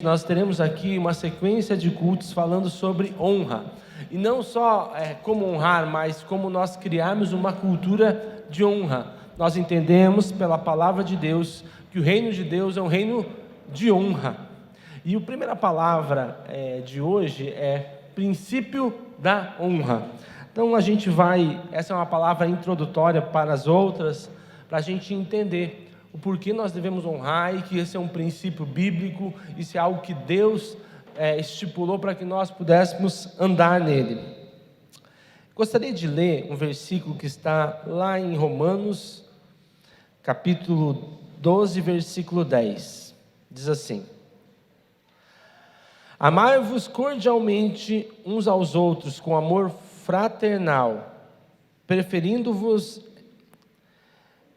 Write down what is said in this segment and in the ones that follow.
Nós teremos aqui uma sequência de cultos falando sobre honra, e não só como honrar, mas como nós criarmos uma cultura de honra. Nós entendemos pela palavra de Deus que o reino de Deus é um reino de honra, e a primeira palavra de hoje é princípio da honra. Então essa é uma palavra introdutória para as outras, para a gente entender o porquê nós devemos honrar, e que esse é um princípio bíblico, isso é algo que Deus estipulou para que nós pudéssemos andar nele. Gostaria de ler um versículo que está lá em Romanos, capítulo 12, versículo 10, diz assim: amai-vos cordialmente uns aos outros com amor fraternal, preferindo-vos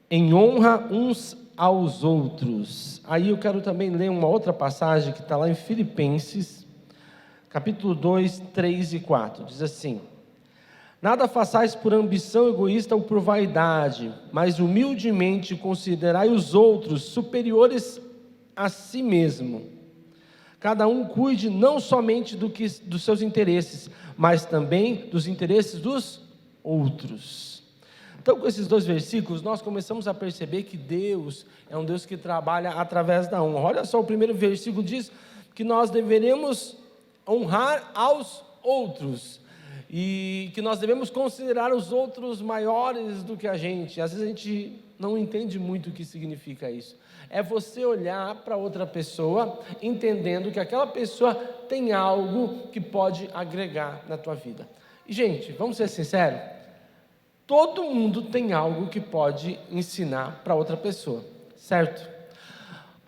em honra uns aos outros. Aí eu quero também ler uma outra passagem que está lá em Filipenses, capítulo 2, 3 e 4, diz assim: nada façais por ambição egoísta ou por vaidade, mas humildemente considerai os outros superiores a si mesmo. Cada um cuide não somente dos seus interesses, mas também dos interesses dos outros. Então, com esses dois versículos, nós começamos a perceber que Deus é um Deus que trabalha através da honra. Olha só, o primeiro versículo diz que nós deveremos honrar aos outros, e que nós devemos considerar os outros maiores do que a gente. Às vezes a gente não entende muito o que significa isso. É você olhar para outra pessoa, entendendo que aquela pessoa tem algo que pode agregar na tua vida. E, gente, vamos ser sinceros, todo mundo tem algo que pode ensinar para outra pessoa, certo?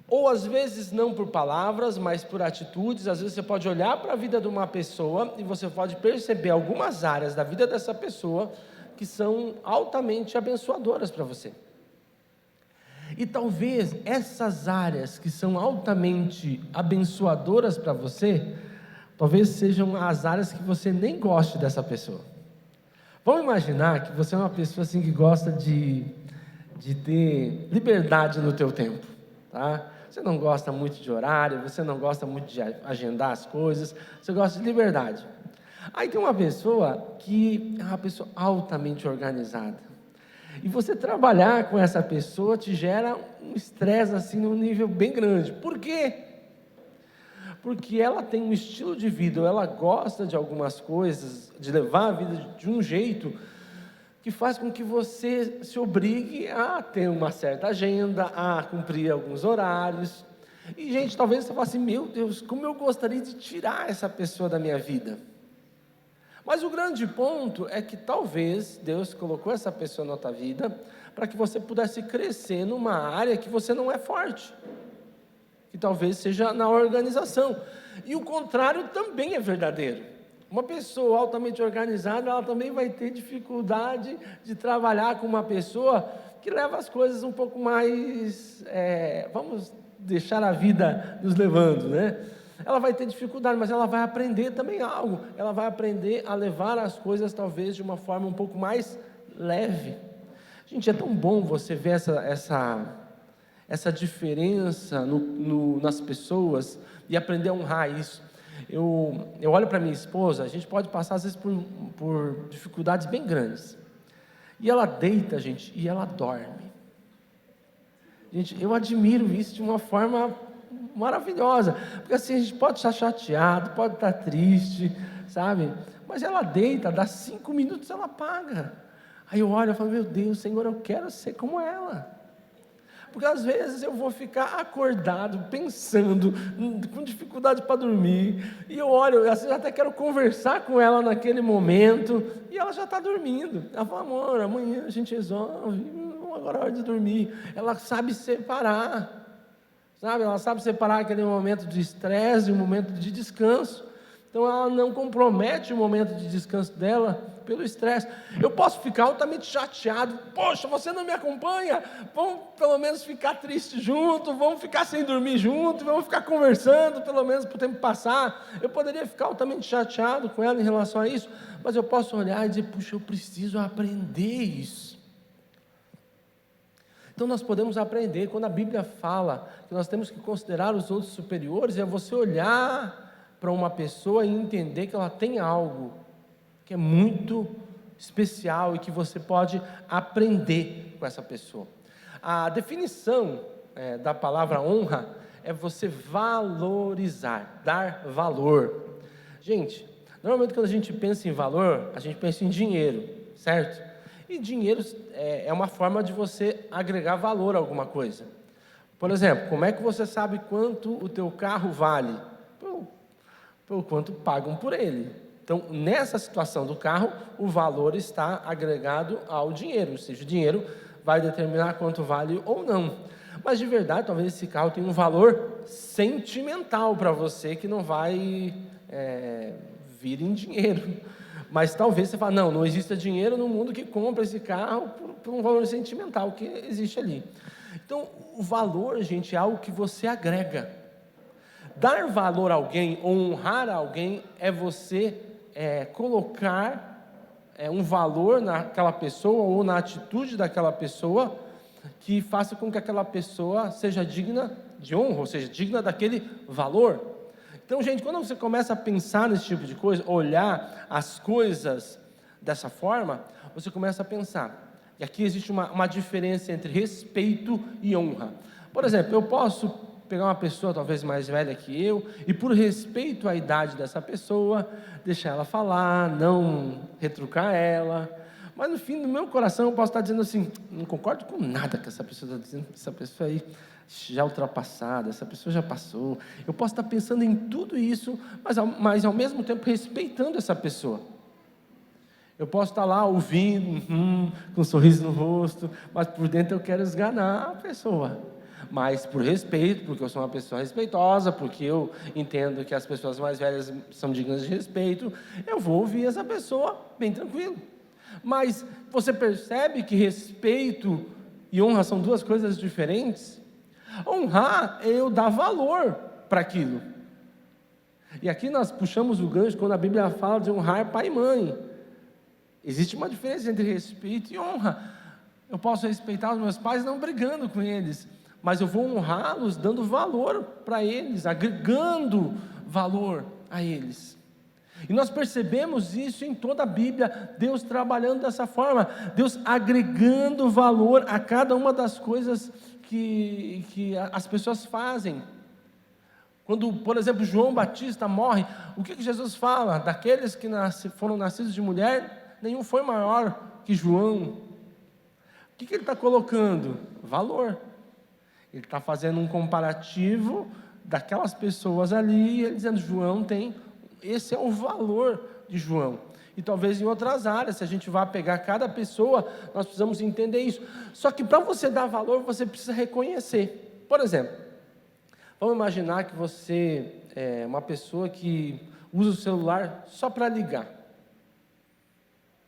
Ou às vezes não por palavras, mas por atitudes. Às vezes você pode olhar para a vida de uma pessoa e você pode perceber algumas áreas da vida dessa pessoa que são altamente abençoadoras para você. E talvez essas áreas que são altamente abençoadoras para você, talvez sejam as áreas que você nem goste dessa pessoa. Vamos imaginar que você é uma pessoa assim que gosta de ter liberdade no teu tempo, tá? Você não gosta muito de horário, você não gosta muito de agendar as coisas, você gosta de liberdade. Aí tem uma pessoa que é uma pessoa altamente organizada, e você trabalhar com essa pessoa te gera um estresse assim num nível bem grande. Por quê? Porque ela tem um estilo de vida, ela gosta de algumas coisas, de levar a vida de um jeito que faz com que você se obrigue a ter uma certa agenda, a cumprir alguns horários. E, gente, talvez você fale assim: meu Deus, como eu gostaria de tirar essa pessoa da minha vida. Mas o grande ponto é que talvez Deus colocou essa pessoa na tua vida para que você pudesse crescer numa área que você não é forte, que talvez seja na organização. E o contrário também é verdadeiro. Uma pessoa altamente organizada, ela também vai ter dificuldade de trabalhar com uma pessoa que leva as coisas um pouco mais, vamos deixar a vida nos levando, né? Ela vai ter dificuldade, mas ela vai aprender também algo. Ela vai aprender a levar as coisas talvez de uma forma um pouco mais leve. Gente, é tão bom você ver essa diferença nas pessoas e aprender a honrar isso. Eu olho para minha esposa, a gente pode passar às vezes por dificuldades bem grandes, e ela deita, gente, e ela dorme. Gente, eu admiro isso de uma forma maravilhosa, porque assim a gente pode estar chateado, pode estar triste, sabe? Mas ela deita, dá 5 minutos ela apaga. Aí eu olho e falo: meu Deus, Senhor, eu quero ser como ela. Porque às vezes eu vou ficar acordado, pensando, com dificuldade para dormir, e eu olho, às vezes até quero conversar com ela naquele momento, e ela já está dormindo. Ela fala: amor, amanhã a gente resolve, agora é hora de dormir. Ela sabe separar, sabe? Ela sabe separar aquele momento de estresse e um momento de descanso. Então ela não compromete o momento de descanso dela pelo estresse. Eu posso ficar altamente chateado: poxa, você não me acompanha, vamos pelo menos ficar triste junto, vamos ficar sem dormir junto, vamos ficar conversando pelo menos para o tempo passar. Eu poderia ficar altamente chateado com ela em relação a isso, mas eu posso olhar e dizer: puxa, eu preciso aprender isso. Então nós podemos aprender, quando a Bíblia fala que nós temos que considerar os outros superiores, é você olhar para uma pessoa e entender que ela tem algo que é muito especial e que você pode aprender com essa pessoa. A definição da palavra honra é você valorizar, dar valor. Gente, normalmente quando a gente pensa em valor, a gente pensa em dinheiro, certo? E dinheiro é uma forma de você agregar valor a alguma coisa. Por exemplo, como é que você sabe quanto o teu carro vale? Pelo quanto pagam por ele. Então, nessa situação do carro, o valor está agregado ao dinheiro, ou seja, o dinheiro vai determinar quanto vale ou não. Mas de verdade, talvez esse carro tenha um valor sentimental para você que não vai vir em dinheiro. Mas talvez você fale, não exista dinheiro no mundo que compra esse carro por um valor sentimental que existe ali. Então, o valor, gente, é algo que você agrega. Dar valor a alguém, honrar alguém, é você colocar um valor naquela pessoa ou na atitude daquela pessoa que faça com que aquela pessoa seja digna de honra, ou seja, digna daquele valor. Então, gente, quando você começa a pensar nesse tipo de coisa, olhar as coisas dessa forma, você começa a pensar. E aqui existe uma diferença entre respeito e honra. Por exemplo, eu posso pegar uma pessoa talvez mais velha que eu, e por respeito à idade dessa pessoa, deixar ela falar, não retrucar ela. Mas no fim do meu coração eu posso estar dizendo assim, não concordo com nada que essa pessoa está dizendo, essa pessoa aí já ultrapassada, essa pessoa já passou. Eu posso estar pensando em tudo isso, mas ao mesmo tempo respeitando essa pessoa. Eu posso estar lá ouvindo, com um sorriso no rosto, mas por dentro eu quero esganar a pessoa. Mas por respeito, porque eu sou uma pessoa respeitosa, porque eu entendo que as pessoas mais velhas são dignas de respeito, eu vou ouvir essa pessoa bem tranquilo. Mas você percebe que respeito e honra são duas coisas diferentes? Honrar é eu dar valor para aquilo. E aqui nós puxamos o gancho quando a Bíblia fala de honrar pai e mãe. Existe uma diferença entre respeito e honra. Eu posso respeitar os meus pais não brigando com eles, mas eu vou honrá-los dando valor para eles, agregando valor a eles. E nós percebemos isso em toda a Bíblia, Deus trabalhando dessa forma, Deus agregando valor a cada uma das coisas que as pessoas fazem. Quando, por exemplo, João Batista morre, o que Jesus fala? Daqueles que foram nascidos de mulher, nenhum foi maior que João. O que ele está colocando? Valor. Ele está fazendo um comparativo daquelas pessoas ali, e ele dizendo, esse é o valor de João. E talvez em outras áreas, se a gente vai pegar cada pessoa, nós precisamos entender isso. Só que para você dar valor, você precisa reconhecer. Por exemplo, vamos imaginar que você é uma pessoa que usa o celular só para ligar.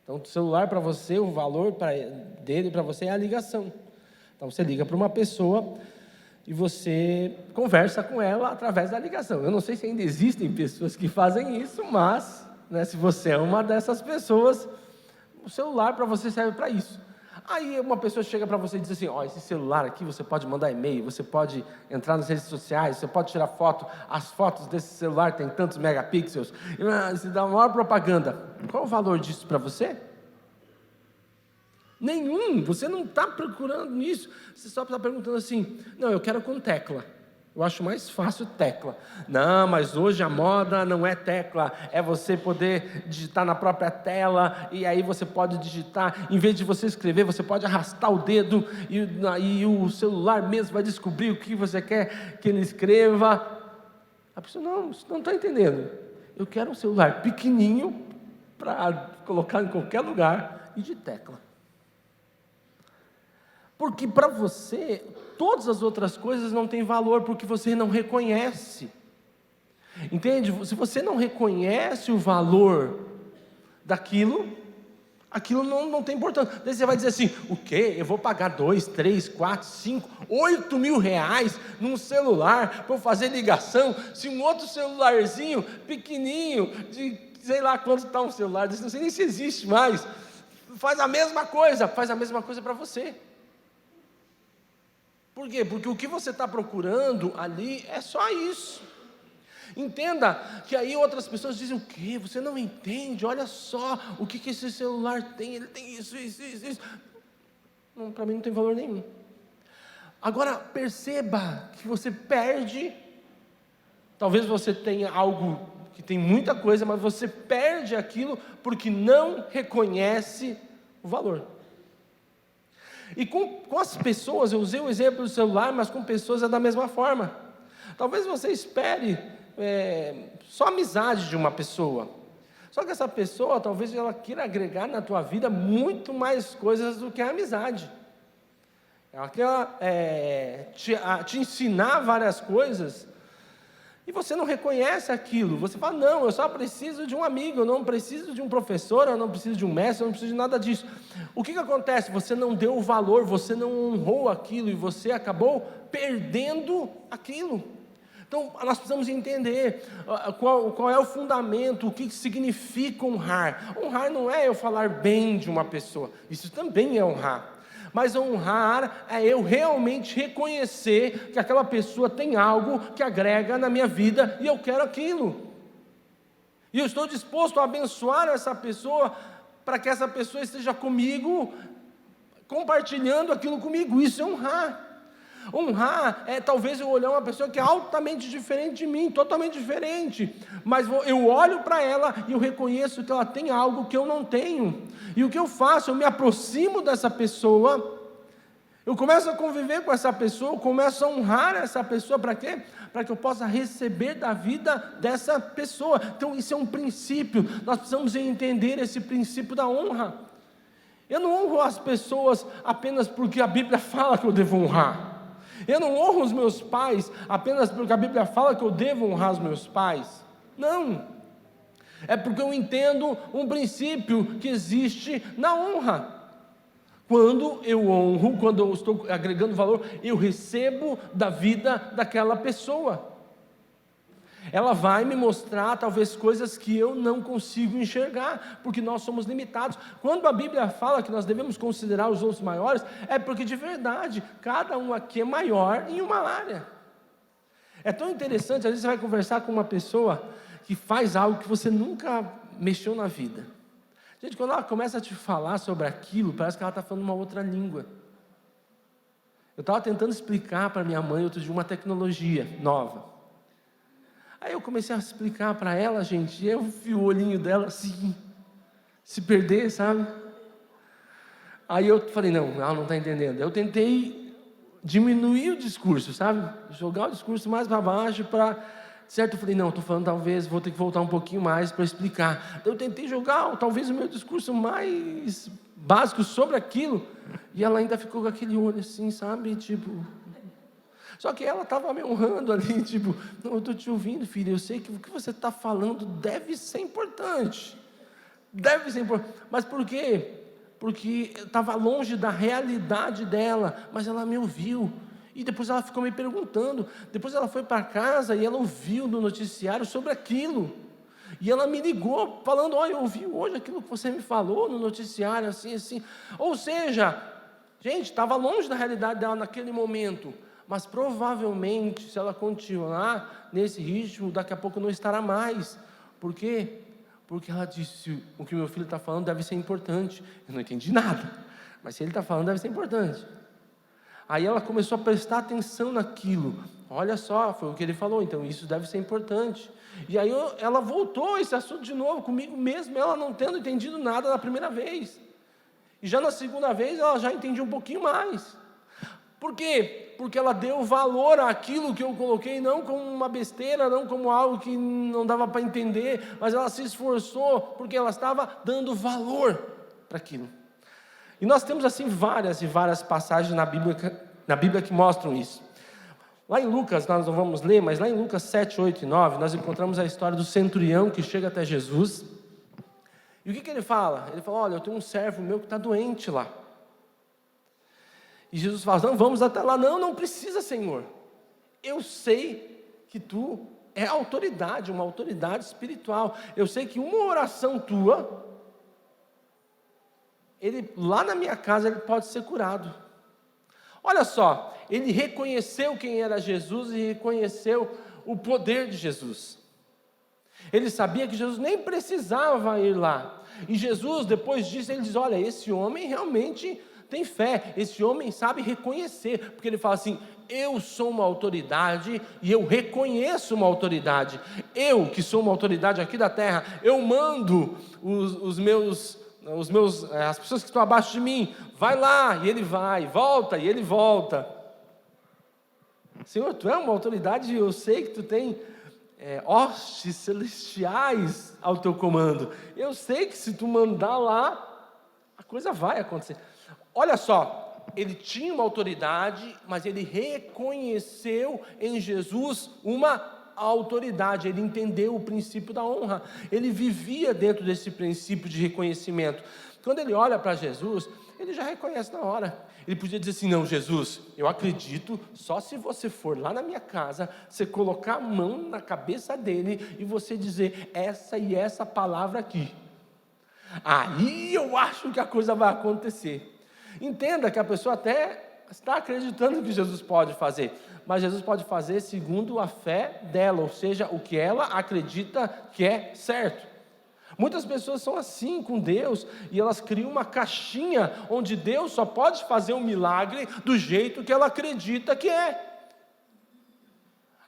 Então, o celular para você, o valor dele para você é a ligação. Então, você liga para uma pessoa e você conversa com ela através da ligação. Eu não sei se ainda existem pessoas que fazem isso, mas se você é uma dessas pessoas, o celular para você serve para isso. Aí uma pessoa chega para você e diz assim, esse celular aqui você pode mandar e-mail, você pode entrar nas redes sociais, você pode tirar foto, as fotos desse celular tem tantos megapixels, você dá a maior propaganda. Qual o valor disso para você? Nenhum, você não está procurando isso, você só está perguntando assim, não, eu quero com tecla, eu acho mais fácil tecla. Não, mas hoje a moda não é tecla, é você poder digitar na própria tela, e aí você pode digitar, em vez de você escrever, você pode arrastar o dedo, e o celular mesmo vai descobrir o que você quer que ele escreva. A pessoa, não está entendendo, eu quero um celular pequenininho, para colocar em qualquer lugar, e de tecla. Porque para você, todas as outras coisas não têm valor, porque você não reconhece. Entende? Se você não reconhece o valor daquilo, aquilo não tem importância. Daí você vai dizer assim, o quê? Eu vou pagar 2, 3, 4, 5, 8 mil reais num celular para eu fazer ligação, se um outro celularzinho pequenininho, de sei lá quanto está um celular, não sei nem se existe mais, faz a mesma coisa para você. Por quê? Porque o que você está procurando ali é só isso. Entenda que aí outras pessoas dizem: o quê? Você não entende? Olha só o que esse celular tem, ele tem isso. Para mim não tem valor nenhum. Agora perceba que você perde. Talvez você tenha algo que tem muita coisa, mas você perde aquilo porque não reconhece o valor. E com as pessoas, eu usei o exemplo do celular, mas com pessoas é da mesma forma. Talvez você espere só a amizade de uma pessoa. Só que essa pessoa, talvez ela queira agregar na tua vida muito mais coisas do que a amizade. Ela quer te ensinar várias coisas, e você não reconhece aquilo. Você fala: não, eu só preciso de um amigo, eu não preciso de um professor, eu não preciso de um mestre, eu não preciso de nada disso. O que acontece? Você não deu o valor, você não honrou aquilo, e você acabou perdendo aquilo. Então nós precisamos entender qual é o fundamento, o que significa honrar. Honrar não é eu falar bem de uma pessoa, isso também é honrar. Mas honrar é eu realmente reconhecer que aquela pessoa tem algo que agrega na minha vida e eu quero aquilo. E eu estou disposto a abençoar essa pessoa para que essa pessoa esteja comigo, compartilhando aquilo comigo. Isso é honrar. Honrar é talvez eu olhar uma pessoa que é altamente diferente de mim, totalmente diferente, mas eu olho para ela e eu reconheço que ela tem algo que eu não tenho, e o que eu faço? Eu me aproximo dessa pessoa, eu começo a conviver com essa pessoa, eu começo a honrar essa pessoa. Para quê? Para que eu possa receber da vida dessa pessoa. Então isso é um princípio, nós precisamos entender esse princípio da honra. Eu não honro as pessoas apenas porque a Bíblia fala que eu devo honrar. Eu não honro os meus pais apenas porque a Bíblia fala que eu devo honrar os meus pais. Não, é porque eu entendo um princípio que existe na honra. Quando eu honro, quando eu estou agregando valor, eu recebo da vida daquela pessoa. Ela vai me mostrar talvez coisas que eu não consigo enxergar, porque nós somos limitados. Quando a Bíblia fala que nós devemos considerar os outros maiores, é porque de verdade, cada um aqui é maior em uma área. É tão interessante, às vezes você vai conversar com uma pessoa que faz algo que você nunca mexeu na vida. Gente, quando ela começa a te falar sobre aquilo, parece que ela está falando uma outra língua. Eu estava tentando explicar para minha mãe outro dia uma tecnologia nova. Aí eu comecei a explicar para ela, gente, e eu vi o olhinho dela assim, se perder, sabe? Aí eu falei: não, ela não está entendendo. Eu tentei diminuir o discurso, sabe? Jogar o discurso mais para baixo, certo? Eu falei: não, estou falando, talvez vou ter que voltar um pouquinho mais para explicar. Eu tentei jogar talvez o meu discurso mais básico sobre aquilo, e ela ainda ficou com aquele olho assim, sabe? Tipo... Só que ela estava me honrando ali, tipo: não, eu estou te ouvindo, filha, eu sei que o que você está falando deve ser importante, mas por quê? Porque estava longe da realidade dela, mas ela me ouviu, e depois ela ficou me perguntando, depois ela foi para casa e ela ouviu no noticiário sobre aquilo, e ela me ligou falando: olha, eu ouvi hoje aquilo que você me falou no noticiário, assim, ou seja, gente, estava longe da realidade dela naquele momento, mas provavelmente, se ela continuar nesse ritmo, daqui a pouco não estará mais. Por quê? Porque ela disse: o que meu filho está falando deve ser importante. Eu não entendi nada, mas se ele está falando, deve ser importante. Aí ela começou a prestar atenção naquilo. Olha só, foi o que ele falou, então isso deve ser importante. E aí ela voltou a esse assunto de novo comigo, mesmo ela não tendo entendido nada da primeira vez. E já na segunda vez ela já entendia um pouquinho mais. Por quê? Porque ela deu valor àquilo que eu coloquei, não como uma besteira, não como algo que não dava para entender, mas ela se esforçou, porque ela estava dando valor para aquilo. E nós temos assim várias e várias passagens na Bíblia que mostram isso. Lá em Lucas, nós não vamos ler, mas lá em Lucas 7, 8 e 9, nós encontramos a história do centurião que chega até Jesus. E o que ele fala? Ele fala: olha, eu tenho um servo meu que está doente lá. E Jesus fala: não, vamos até lá. Não, não precisa, Senhor. Eu sei que tu é autoridade, uma autoridade espiritual. Eu sei que uma oração tua, lá na minha casa, ele pode ser curado. Olha só, ele reconheceu quem era Jesus e reconheceu o poder de Jesus. Ele sabia que Jesus nem precisava ir lá. E Jesus, depois disso, ele diz: olha, esse homem realmente tem fé, esse homem sabe reconhecer, porque ele fala assim: eu sou uma autoridade e eu reconheço uma autoridade. Eu, que sou uma autoridade aqui da terra, eu mando as pessoas que estão abaixo de mim, vai lá, e ele vai, volta, e ele volta. Senhor, tu é uma autoridade e eu sei que tu tem hostes celestiais ao teu comando. Eu sei que se tu mandar lá, a coisa vai acontecer. Olha só, ele tinha uma autoridade, mas ele reconheceu em Jesus uma autoridade, ele entendeu o princípio da honra, ele vivia dentro desse princípio de reconhecimento. Quando ele olha para Jesus, ele já reconhece na hora. Ele podia dizer assim: não, Jesus, eu acredito só se você for lá na minha casa, você colocar a mão na cabeça dele e você dizer essa e essa palavra aqui. Aí eu acho que a coisa vai acontecer. Entenda que a pessoa até está acreditando que Jesus pode fazer, mas Jesus pode fazer segundo a fé dela, ou seja, o que ela acredita que é certo. Muitas pessoas são assim com Deus, e elas criam uma caixinha, onde Deus só pode fazer um milagre do jeito que ela acredita que é.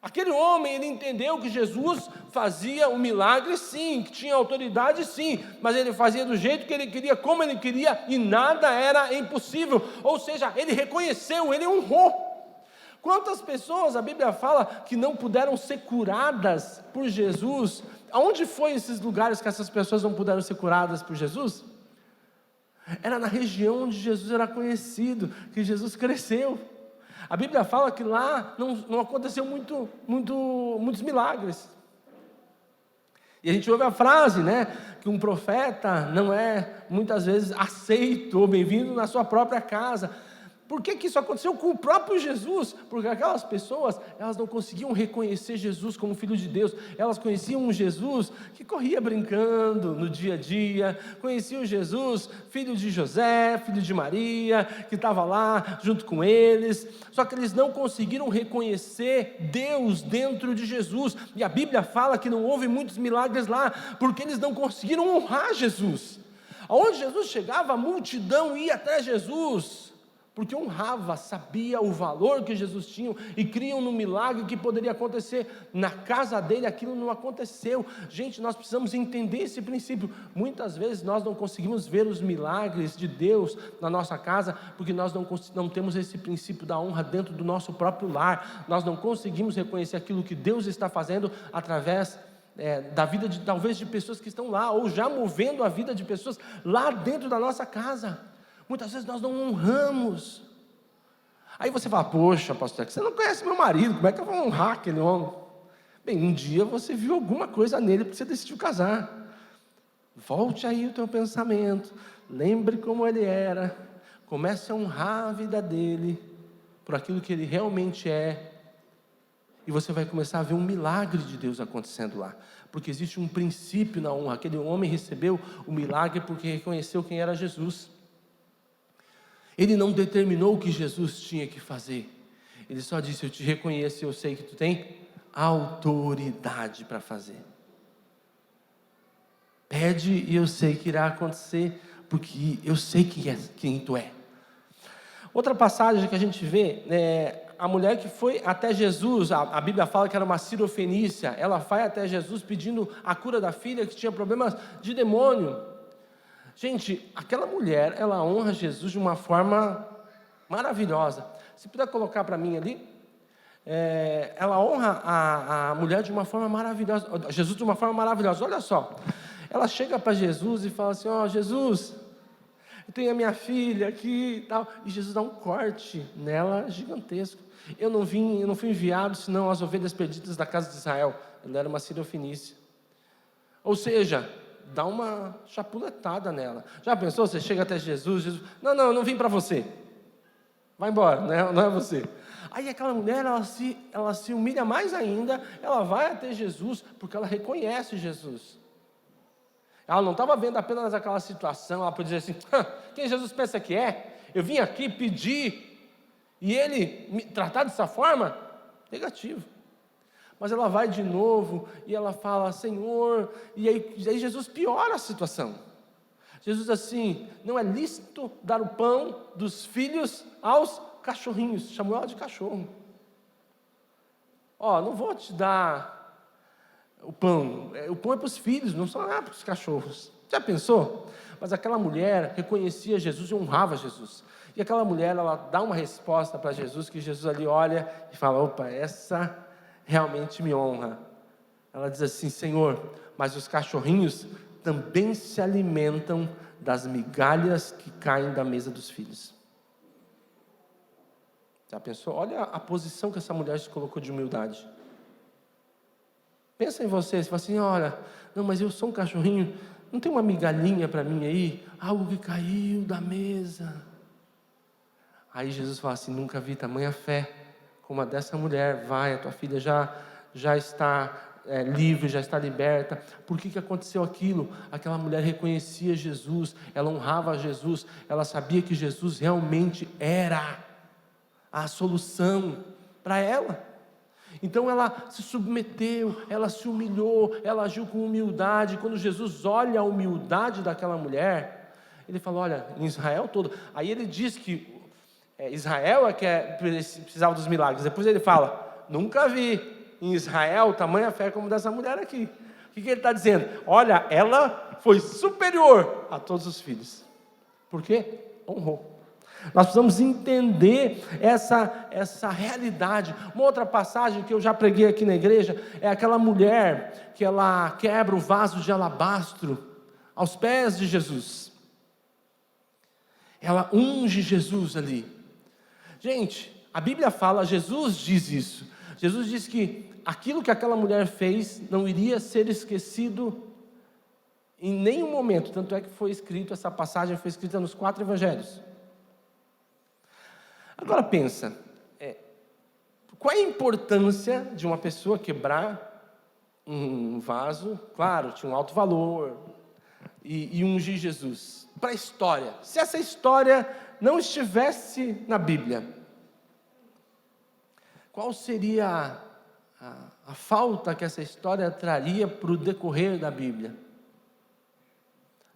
Aquele homem, ele entendeu que Jesus fazia um milagre sim, que tinha autoridade sim, mas ele fazia do jeito que ele queria, como ele queria, e nada era impossível. Ou seja, ele reconheceu, ele honrou. Quantas pessoas a Bíblia fala que não puderam ser curadas por Jesus? Aonde foi esses lugares que essas pessoas não puderam ser curadas por Jesus? Era na região onde Jesus era conhecido, que Jesus cresceu. A Bíblia fala que lá não aconteceu muitos milagres. E a gente ouve a frase, né, que um profeta não é muitas vezes aceito ou bem-vindo na sua própria casa. Por que isso aconteceu com o próprio Jesus? Porque aquelas pessoas, elas não conseguiam reconhecer Jesus como Filho de Deus. Elas conheciam um Jesus que corria brincando no dia a dia, conheciam Jesus, filho de José, filho de Maria, que estava lá junto com eles. Só que eles não conseguiram reconhecer Deus dentro de Jesus. E a Bíblia fala que não houve muitos milagres lá, porque eles não conseguiram honrar Jesus. Aonde Jesus chegava, a multidão ia até Jesus, porque honrava, sabia o valor que Jesus tinha e criam no milagre que poderia acontecer. Na casa dele aquilo não aconteceu. Gente, nós precisamos entender esse princípio. Muitas vezes nós não conseguimos ver os milagres de Deus na nossa casa, porque nós não temos esse princípio da honra dentro do nosso próprio lar. Nós não conseguimos reconhecer aquilo que Deus está fazendo através da vida talvez de pessoas que estão lá, ou já movendo a vida de pessoas lá dentro da nossa casa. Muitas vezes nós não honramos. Aí você fala: poxa, pastor, você não conhece meu marido, como é que eu vou honrar aquele homem? Bem, um dia você viu alguma coisa nele porque você decidiu casar. Volte aí o teu pensamento, lembre como ele era, comece a honrar a vida dele por aquilo que ele realmente é, e você vai começar a ver um milagre de Deus acontecendo lá, porque existe um princípio na honra. Aquele homem recebeu o milagre porque reconheceu quem era Jesus. Ele não determinou o que Jesus tinha que fazer, ele só disse: eu te reconheço e eu sei que tu tem autoridade para fazer. Pede e eu sei que irá acontecer, porque eu sei quem tu é. Outra passagem que a gente vê, a mulher que foi até Jesus, a Bíblia fala que era uma cirofenícia, ela vai até Jesus pedindo a cura da filha que tinha problemas de demônio. Gente, aquela mulher, ela honra Jesus de uma forma maravilhosa. Se puder colocar para mim ali, ela honra a mulher de uma forma maravilhosa, Jesus de uma forma maravilhosa. Olha só, ela chega para Jesus e fala assim: ó, Jesus, eu tenho a minha filha aqui e tal, e Jesus dá um corte nela gigantesco. Eu não fui enviado senão as ovelhas perdidas da casa de Israel. Ela era uma cirofenícia. Ou seja, dá uma chapuletada nela. Já pensou? Você chega até Jesus, não, eu não vim para você, vai embora, não é você. Aí aquela mulher, ela se humilha mais ainda, ela vai até Jesus, porque ela reconhece Jesus. Ela não estava vendo apenas aquela situação, ela podia dizer assim: quem Jesus pensa que é? Eu vim aqui pedir E ele me tratar dessa forma? Negativo. Mas ela vai de novo e ela fala, Senhor, e aí Jesus piora a situação. Jesus assim, não é lícito dar o pão dos filhos aos cachorrinhos, chamou ela de cachorro. Não vou te dar o pão é para os filhos, não só para os cachorros. Já pensou? Mas aquela mulher reconhecia Jesus e honrava Jesus. E aquela mulher, ela dá uma resposta para Jesus, que Jesus ali olha e fala, opa, essa realmente me honra. Ela diz assim, Senhor, mas os cachorrinhos também se alimentam das migalhas que caem da mesa dos filhos. Já pensou? Olha a posição que essa mulher se colocou de humildade. Pensa em você fala assim, olha, não, mas eu sou um cachorrinho, não tem uma migalhinha para mim aí? Algo que caiu da mesa. Aí Jesus fala assim, nunca vi tamanha fé como a dessa mulher, vai, a tua filha já está livre, já está liberta. Por que aconteceu aquilo? Aquela mulher reconhecia Jesus, ela honrava Jesus, ela sabia que Jesus realmente era a solução para ela. Então ela se submeteu, ela se humilhou, ela agiu com humildade. Quando Jesus olha a humildade daquela mulher, ele fala, olha, em Israel todo, aí ele diz que Israel é que precisava dos milagres, depois ele fala, nunca vi em Israel tamanha fé como dessa mulher aqui. O que ele está dizendo? Olha, ela foi superior a todos os filhos. Por quê? Honrou. Nós precisamos entender essa realidade. Uma outra passagem que eu já preguei aqui na igreja é aquela mulher que ela quebra o vaso de alabastro aos pés de Jesus. Ela unge Jesus ali. Gente, a Bíblia fala, Jesus diz isso. Jesus diz que aquilo que aquela mulher fez não iria ser esquecido em nenhum momento. Tanto é que foi escrito, essa passagem foi escrita nos 4 evangelhos. Agora pensa, qual é a importância de uma pessoa quebrar um vaso? Claro, tinha um alto valor, e ungir Jesus. Para a história, se essa história não estivesse na Bíblia, qual seria a falta que essa história traria para o decorrer da Bíblia?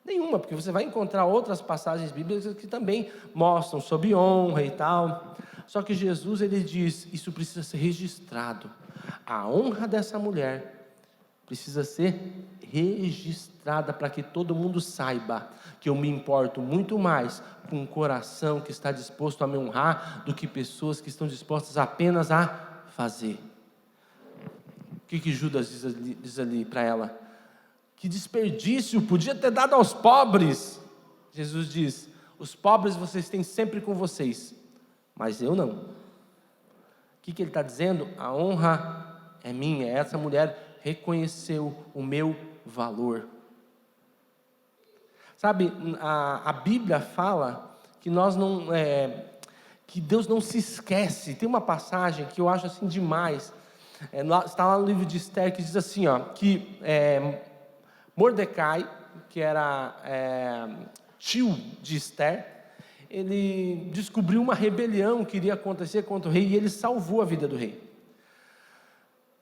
Nenhuma, porque você vai encontrar outras passagens bíblicas que também mostram sobre honra e tal. Só que Jesus, ele diz, isso precisa ser registrado. A honra dessa mulher precisa ser registrada para que todo mundo saiba que eu me importo muito mais com um coração que está disposto a me honrar do que pessoas que estão dispostas apenas a fazer. O que Judas diz ali para ela? Que desperdício, podia ter dado aos pobres. Jesus diz, os pobres vocês têm sempre com vocês, mas eu não. O que ele está dizendo? A honra é minha. Essa mulher reconheceu o meu valor. Sabe, a Bíblia fala que que Deus não se esquece. Tem uma passagem que eu acho assim demais. Está lá no livro de Esther, que diz assim, que Mordecai, que era tio de Esther, ele descobriu uma rebelião que iria acontecer contra o rei, e ele salvou a vida do rei.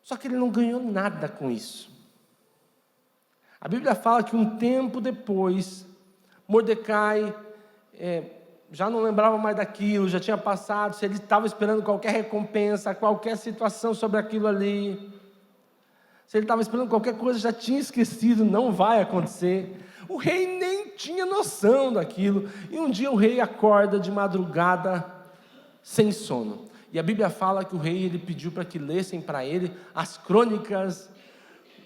Só que ele não ganhou nada com isso. A Bíblia fala que um tempo depois, Mordecai já não lembrava mais daquilo, já tinha passado, se ele estava esperando qualquer recompensa, qualquer situação sobre aquilo ali, se ele estava esperando qualquer coisa, já tinha esquecido, não vai acontecer. O rei nem tinha noção daquilo, e um dia o rei acorda de madrugada, sem sono, e a Bíblia fala que o rei, ele pediu para que lessem para ele as crônicas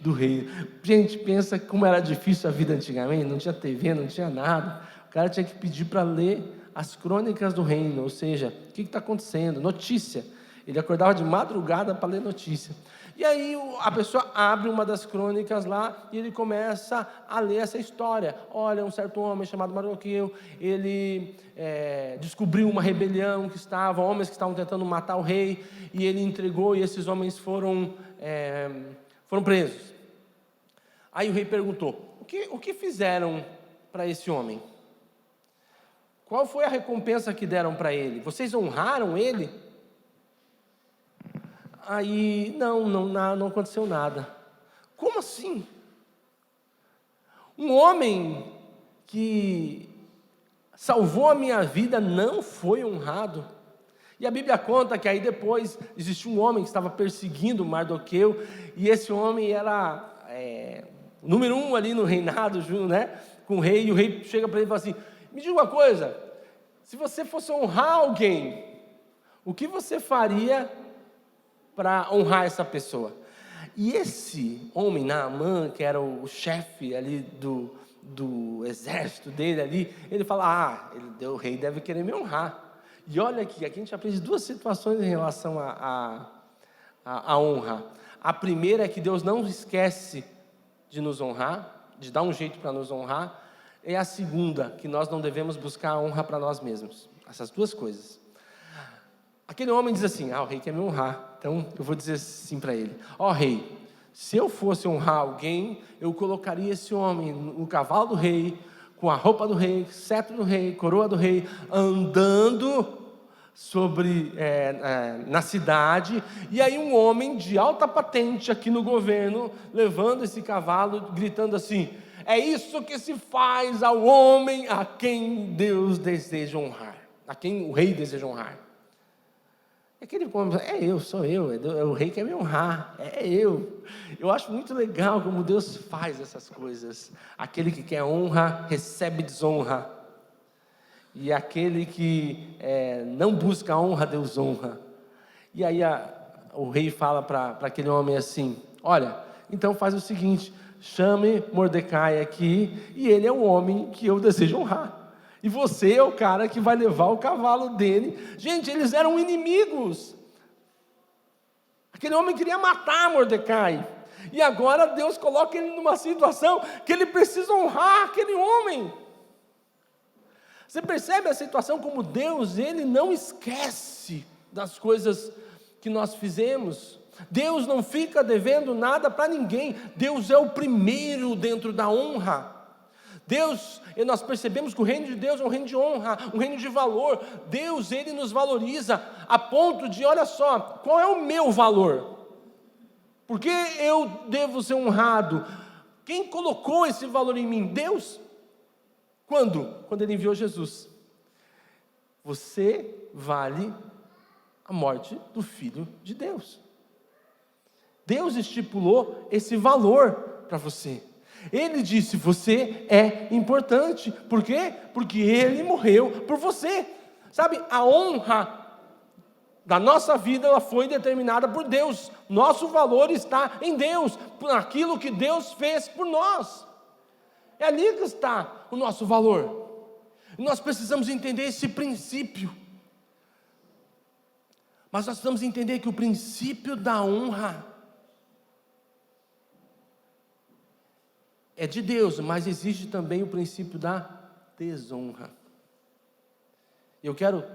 do rei. Gente, pensa como era difícil a vida antigamente, não tinha TV, não tinha nada, o cara tinha que pedir para ler as crônicas do reino, ou seja, o que está acontecendo, notícia. Ele acordava de madrugada para ler notícia. E aí a pessoa abre uma das crônicas lá e ele começa a ler essa história. Olha, um certo homem chamado Mardoqueu, ele descobriu uma rebelião que homens que estavam tentando matar o rei, e ele entregou, e esses homens foram presos. Aí o rei perguntou, o que fizeram para esse homem? Qual foi a recompensa que deram para ele? Vocês honraram ele? Aí, não aconteceu nada. Como assim? Um homem que salvou a minha vida não foi honrado. E a Bíblia conta que aí depois existiu um homem que estava perseguindo Mardoqueu, e esse homem era número 1 ali no reinado, né, com o rei, e o rei chega para ele e fala assim: me diga uma coisa, se você fosse honrar alguém, o que você faria para honrar essa pessoa? E esse homem, Naamã, que era o chefe ali do exército dele ali, ele fala: o rei deve querer me honrar. E olha aqui a gente aprende duas situações em relação à honra. A primeira é que Deus não esquece de nos honrar, de dar um jeito para nos honrar. E a segunda, que nós não devemos buscar a honra para nós mesmos. Essas duas coisas. Aquele homem diz assim: o rei quer me honrar, então eu vou dizer assim para ele: rei, se eu fosse honrar alguém, eu colocaria esse homem no cavalo do rei, com a roupa do rei, cetro do rei, coroa do rei, andando na cidade, e aí um homem de alta patente aqui no governo, levando esse cavalo, gritando assim: é isso que se faz ao homem a quem Deus deseja honrar, a quem o rei deseja honrar. Aquele homem, sou eu, o rei quer me honrar, eu acho muito legal como Deus faz essas coisas. Aquele que quer honra, recebe desonra, e aquele que não busca honra, Deus honra. E aí o rei fala para aquele homem assim: olha, então faz o seguinte, chame Mordecai aqui, e ele é o homem que eu desejo honrar, e você é o cara que vai levar o cavalo dele. Gente, eles eram inimigos. Aquele homem queria matar Mordecai, e agora Deus coloca ele numa situação que ele precisa honrar aquele homem. Você percebe a situação como Deus, Ele não esquece das coisas que nós fizemos. Deus não fica devendo nada para ninguém. Deus é o primeiro dentro da honra. E nós percebemos que o reino de Deus é um reino de honra, um reino de valor. Deus, Ele nos valoriza a ponto de, olha só, qual é o meu valor? Por que eu devo ser honrado? Quem colocou esse valor em mim? Deus. Quando? Quando Ele enviou Jesus. Você vale a morte do Filho de Deus. Deus estipulou esse valor para você. Ele disse: você é importante. Por quê? Porque Ele morreu por você. Sabe, a honra da nossa vida, ela foi determinada por Deus. Nosso valor está em Deus, naquilo que Deus fez por nós. É ali que está o nosso valor. E nós precisamos entender esse princípio. Mas nós precisamos entender que o princípio da honra é de Deus, mas existe também o princípio da desonra. Eu quero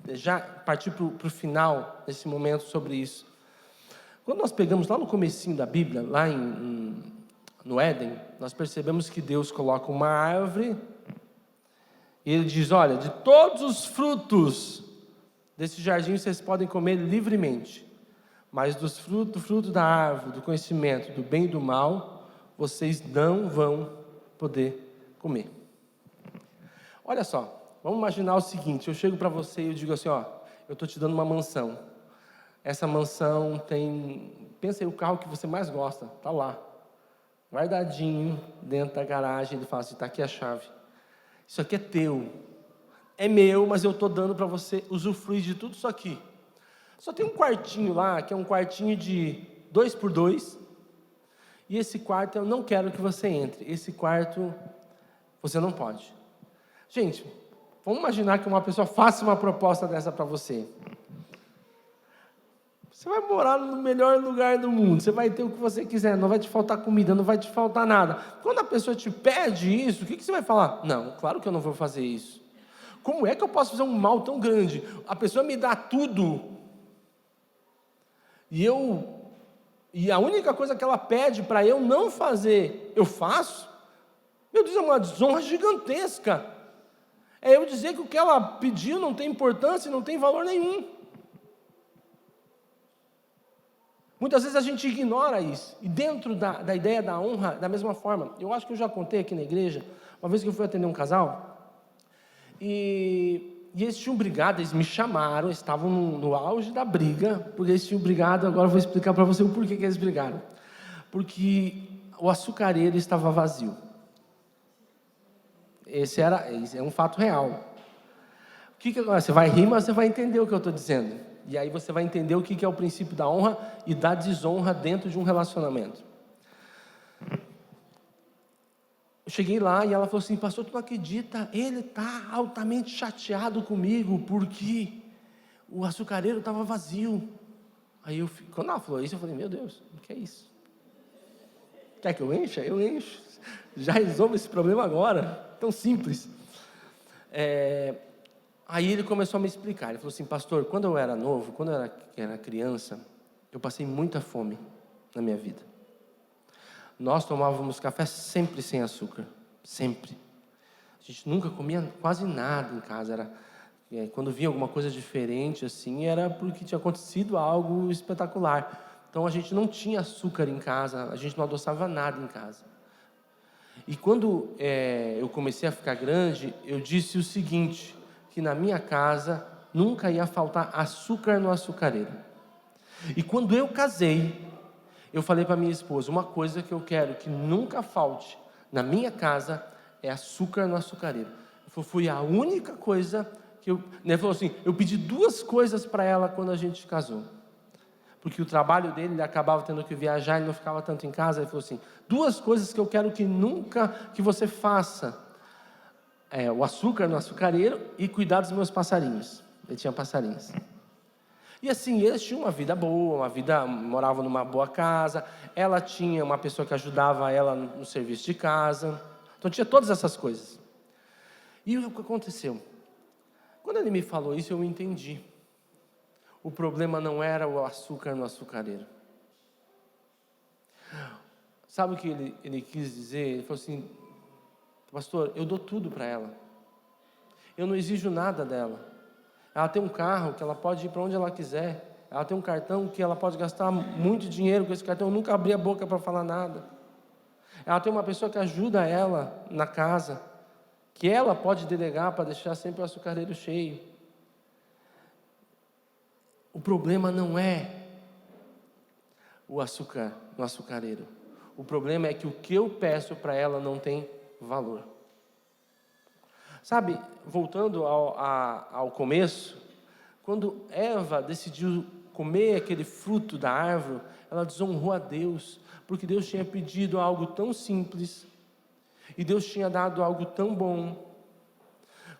já partir para o final desse momento sobre isso. Quando nós pegamos lá no comecinho da Bíblia, lá no Éden, nós percebemos que Deus coloca uma árvore e Ele diz: olha, de todos os frutos desse jardim vocês podem comer livremente, mas do fruto da árvore, do conhecimento do bem e do mal, vocês não vão poder comer. Olha só, vamos imaginar o seguinte: eu chego para você e eu digo assim: eu estou te dando uma mansão. Essa mansão pensa aí, o carro que você mais gosta, está lá, guardadinho dentro da garagem. Ele fala assim: está aqui a chave, isso aqui é teu, é meu, mas eu estou dando para você usufruir de tudo isso aqui. Só tem um quartinho lá, que é um quartinho de 2x2, e esse quarto eu não quero que você entre, esse quarto você não pode. Gente, vamos imaginar que uma pessoa faça uma proposta dessa para você. Você vai morar no melhor lugar do mundo, você vai ter o que você quiser, não vai te faltar comida, não vai te faltar nada. Quando a pessoa te pede isso, o que você vai falar? Não, claro que eu não vou fazer isso. Como é que eu posso fazer um mal tão grande? A pessoa me dá tudo, e a única coisa que ela pede para eu não fazer, eu faço? Meu Deus, é uma desonra gigantesca. É eu dizer que o que ela pediu não tem importância, não tem valor nenhum. Muitas vezes a gente ignora isso. E dentro da ideia da honra, da mesma forma, eu acho que eu já contei aqui na igreja, uma vez que eu fui atender um casal, e eles tinham brigado, eles me chamaram, estavam no auge da briga, porque eles tinham brigado. Agora eu vou explicar para você o porquê que eles brigaram. Porque o açucareiro estava vazio. Esse é um fato real. O que agora? Você vai rir, mas você vai entender o que eu estou dizendo. E aí você vai entender o que é o princípio da honra e da desonra dentro de um relacionamento. Eu cheguei lá e ela falou assim: pastor, tu não acredita? Ele está altamente chateado comigo porque o açucareiro estava vazio. Aí quando ela falou isso, eu falei: meu Deus, o que é isso? Quer que eu encha? Eu encho. Já resolvo esse problema agora. Tão simples. Aí ele começou a me explicar. Ele falou assim: pastor, quando eu era novo, quando eu era criança, eu passei muita fome na minha vida. Nós tomávamos café sempre sem açúcar, sempre. A gente nunca comia quase nada em casa. Quando vinha alguma coisa diferente assim, era porque tinha acontecido algo espetacular. Então a gente não tinha açúcar em casa, a gente não adoçava nada em casa. E quando eu comecei a ficar grande, eu disse o seguinte, que na minha casa nunca ia faltar açúcar no açucareiro. E quando eu casei, eu falei para minha esposa: uma coisa que eu quero que nunca falte na minha casa é açúcar no açucareiro. Foi a única coisa que ele falou assim: eu pedi 2 coisas para ela quando a gente casou. Porque o trabalho dele, ele acabava tendo que viajar, ele não ficava tanto em casa. Ele falou assim: 2 coisas que eu quero que nunca que você faça: o açúcar no açucareiro e cuidar dos meus passarinhos. Ele tinha passarinhos. E assim, eles tinham uma vida boa, moravam numa boa casa. Ela tinha uma pessoa que ajudava ela no serviço de casa. Então tinha todas essas coisas. E o que aconteceu? Quando ele me falou isso, eu entendi. O problema não era o açúcar no açucareiro. Sabe o que ele quis dizer? Ele falou assim: pastor, eu dou tudo para ela. Eu não exijo nada dela. Ela tem um carro que ela pode ir para onde ela quiser. Ela tem um cartão que ela pode gastar muito dinheiro com esse cartão. Eu nunca abri a boca para falar nada. Ela tem uma pessoa que ajuda ela na casa, que ela pode delegar para deixar sempre o açucareiro cheio. O problema não é o açúcar no açucareiro. O problema é que o que eu peço para ela não tem valor. Sabe, voltando ao começo, quando Eva decidiu comer aquele fruto da árvore, ela desonrou a Deus, porque Deus tinha pedido algo tão simples, e Deus tinha dado algo tão bom.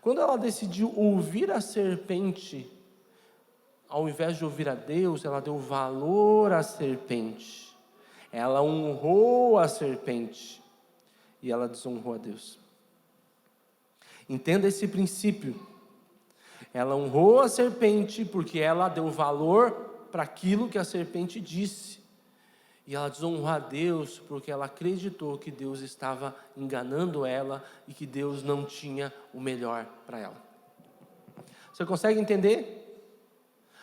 Quando ela decidiu ouvir a serpente, ao invés de ouvir a Deus, ela deu valor à serpente. Ela honrou a serpente, e ela desonrou a Deus. Entenda esse princípio. Ela honrou a serpente porque ela deu valor para aquilo que a serpente disse. E ela desonrou a Deus porque ela acreditou que Deus estava enganando ela e que Deus não tinha o melhor para ela. Você consegue entender?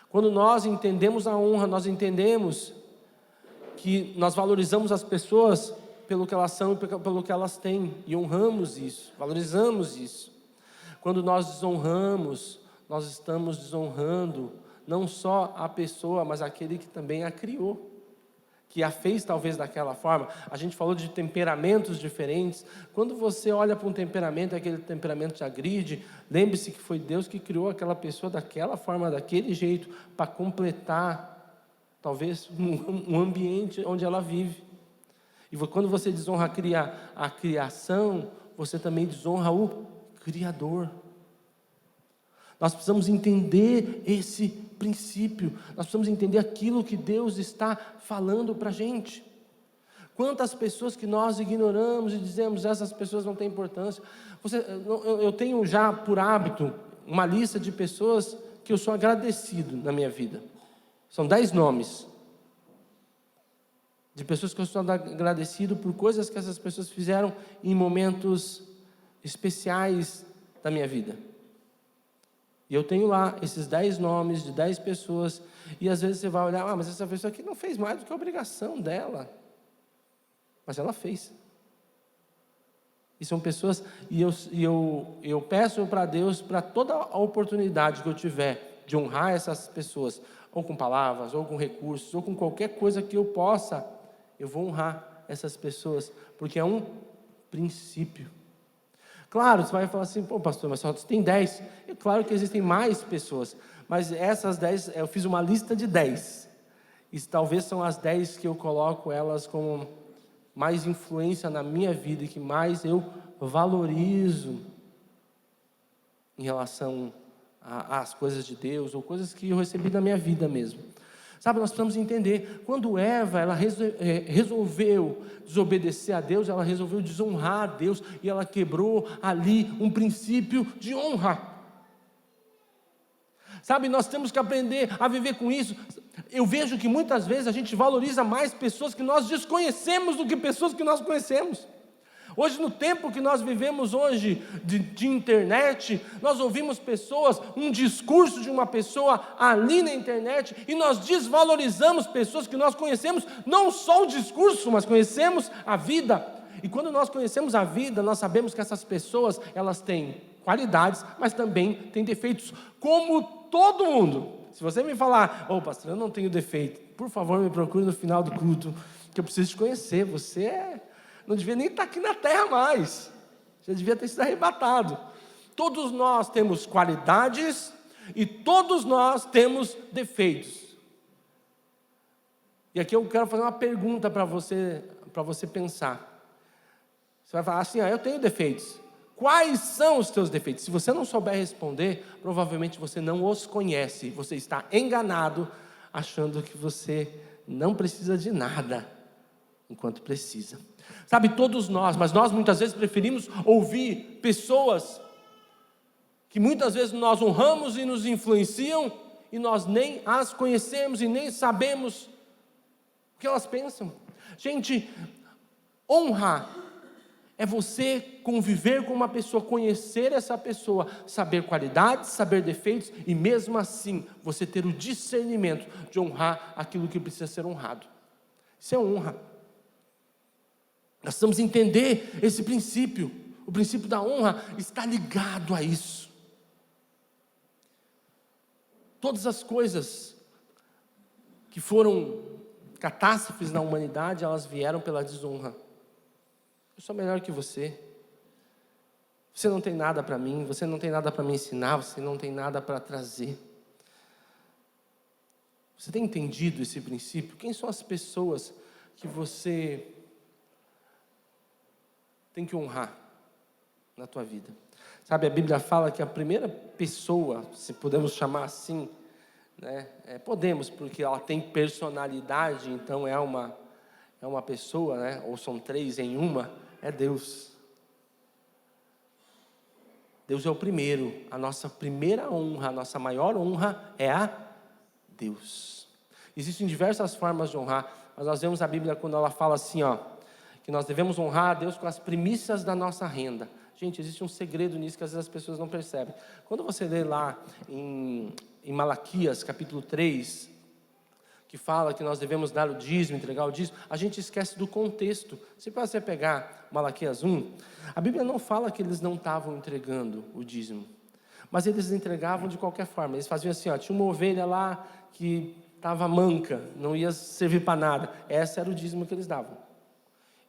Quando nós entendemos a honra, nós entendemos que nós valorizamos as pessoas pelo que elas são e pelo que elas têm, e honramos isso, valorizamos isso. Quando nós desonramos, nós estamos desonrando não só a pessoa, mas aquele que também a criou, que a fez talvez daquela forma. A gente falou de temperamentos diferentes. Quando você olha para um temperamento, aquele temperamento te agride, lembre-se que foi Deus que criou aquela pessoa daquela forma, daquele jeito, para completar talvez um ambiente onde ela vive. E quando você desonra a criação, você também desonra o Criador. Nós precisamos entender esse princípio. Nós precisamos entender aquilo que Deus está falando para a gente. Quantas pessoas que nós ignoramos e dizemos: essas pessoas não têm importância. Eu tenho já por hábito uma lista de pessoas que eu sou agradecido na minha vida. São 10 nomes. De pessoas que eu estou agradecido por coisas que essas pessoas fizeram em momentos especiais da minha vida. E eu tenho lá esses 10 nomes de 10 pessoas, e às vezes você vai olhar, mas essa pessoa aqui não fez mais do que a obrigação dela. Mas ela fez. E são pessoas, e eu peço para Deus, para toda a oportunidade que eu tiver de honrar essas pessoas, ou com palavras, ou com recursos, ou com qualquer coisa que eu possa, eu vou honrar essas pessoas, porque é um princípio. Claro, você vai falar assim, pô pastor, mas só tem 10. É claro que existem mais pessoas, mas essas 10, eu fiz uma lista de 10. E talvez são as 10 que eu coloco elas como mais influência na minha vida e que mais eu valorizo em relação às coisas de Deus, ou coisas que eu recebi da minha vida mesmo. Sabe, nós precisamos entender, quando Eva, ela resolveu desobedecer a Deus, ela resolveu desonrar a Deus, e ela quebrou ali um princípio de honra. Sabe, nós temos que aprender a viver com isso. Eu vejo que muitas vezes a gente valoriza mais pessoas que nós desconhecemos do que pessoas que nós conhecemos. Hoje, no tempo que nós vivemos hoje de internet, nós ouvimos pessoas, um discurso de uma pessoa ali na internet, e nós desvalorizamos pessoas que nós conhecemos, não só o discurso, mas conhecemos a vida. E quando nós conhecemos a vida, nós sabemos que essas pessoas, elas têm qualidades, mas também têm defeitos, como todo mundo. Se você me falar, pastor, eu não tenho defeito, por favor me procure no final do culto, que eu preciso te conhecer, você não devia nem estar aqui na terra mais, já devia ter sido arrebatado. Todos nós temos qualidades e todos nós temos defeitos. E aqui eu quero fazer uma pergunta para você pensar. Você vai falar assim, eu tenho defeitos. Quais são os teus defeitos? Se você não souber responder, provavelmente você não os conhece. Você está enganado, achando que você não precisa de nada, enquanto precisa. Sabe, todos nós, mas nós muitas vezes preferimos ouvir pessoas que muitas vezes nós honramos e nos influenciam, e nós nem as conhecemos e nem sabemos o que elas pensam. Gente, honrar é você conviver com uma pessoa, conhecer essa pessoa, saber qualidades, saber defeitos, e mesmo assim, você ter o discernimento de honrar aquilo que precisa ser honrado. Isso é honra. Nós precisamos entender esse princípio. O princípio da honra está ligado a isso. Todas as coisas que foram catástrofes na humanidade, elas vieram pela desonra. Eu sou melhor que você. Você não tem nada para mim, você não tem nada para me ensinar, você não tem nada para trazer. Você tem entendido esse princípio? Quem são as pessoas que você tem que honrar na tua vida? Sabe, a Bíblia fala que a primeira pessoa, se podemos chamar assim, né? Podemos, porque ela tem personalidade, então é uma pessoa, né? Ou são 3 em uma, é Deus. Deus é o primeiro, a nossa primeira honra, a nossa maior honra é a Deus. Existem diversas formas de honrar, mas nós vemos a Bíblia quando ela fala assim, que nós devemos honrar a Deus com as primícias da nossa renda. Gente, existe um segredo nisso que às vezes as pessoas não percebem. Quando você lê lá em Malaquias, capítulo 3, que fala que nós devemos dar o dízimo, entregar o dízimo, a gente esquece do contexto. Se você pegar Malaquias 1, a Bíblia não fala que eles não estavam entregando o dízimo, mas eles entregavam de qualquer forma. Eles faziam assim, tinha uma ovelha lá que estava manca, não ia servir para nada. Esse era o dízimo que eles davam.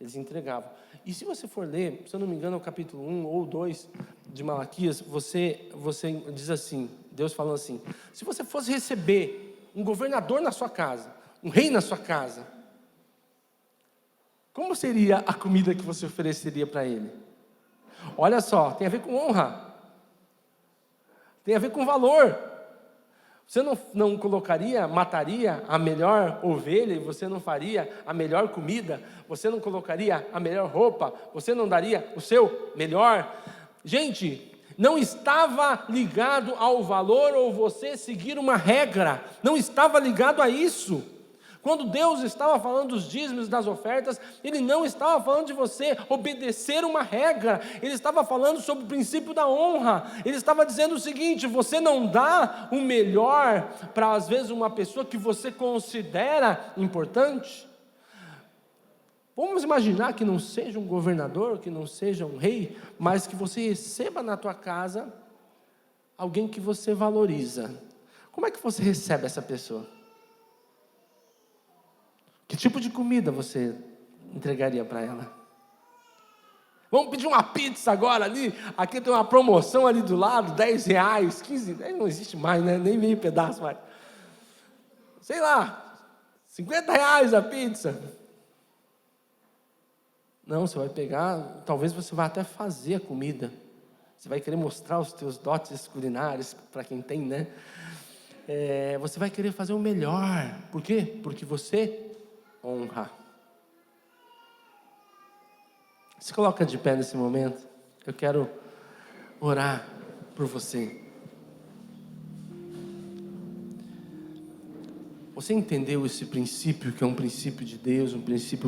Eles entregavam. E se você for ler, se eu não me engano, é o capítulo 1 ou 2 de Malaquias, você diz assim, Deus falando assim, se você fosse receber um governador na sua casa, um rei na sua casa, como seria a comida que você ofereceria para ele? Olha só, tem a ver com honra, tem a ver com valor. Você não mataria a melhor ovelha, e você não faria a melhor comida, você não colocaria a melhor roupa, você não daria o seu melhor. Gente, não estava ligado ao valor ou você seguir uma regra, não estava ligado a isso. Quando Deus estava falando dos dízimos, das ofertas, Ele não estava falando de você obedecer uma regra, Ele estava falando sobre o princípio da honra. Ele estava dizendo o seguinte: você não dá o melhor para, às vezes, uma pessoa que você considera importante. Vamos imaginar que não seja um governador, que não seja um rei, mas que você receba na tua casa alguém que você valoriza. Como é que você recebe essa pessoa? Que tipo de comida você entregaria para ela? Vamos pedir uma pizza agora ali. Aqui tem uma promoção ali do lado, R$10, 15, não existe mais, né? Nem meio pedaço mais. Sei lá, R$50 a pizza. Não, você vai pegar, talvez você vá até fazer a comida. Você vai querer mostrar os teus dotes culinários, para quem tem, né? Você vai querer fazer o melhor. Por quê? Porque você honra. Se coloca de pé nesse momento. Eu quero orar por você. Você entendeu esse princípio, que é um princípio de Deus, um princípio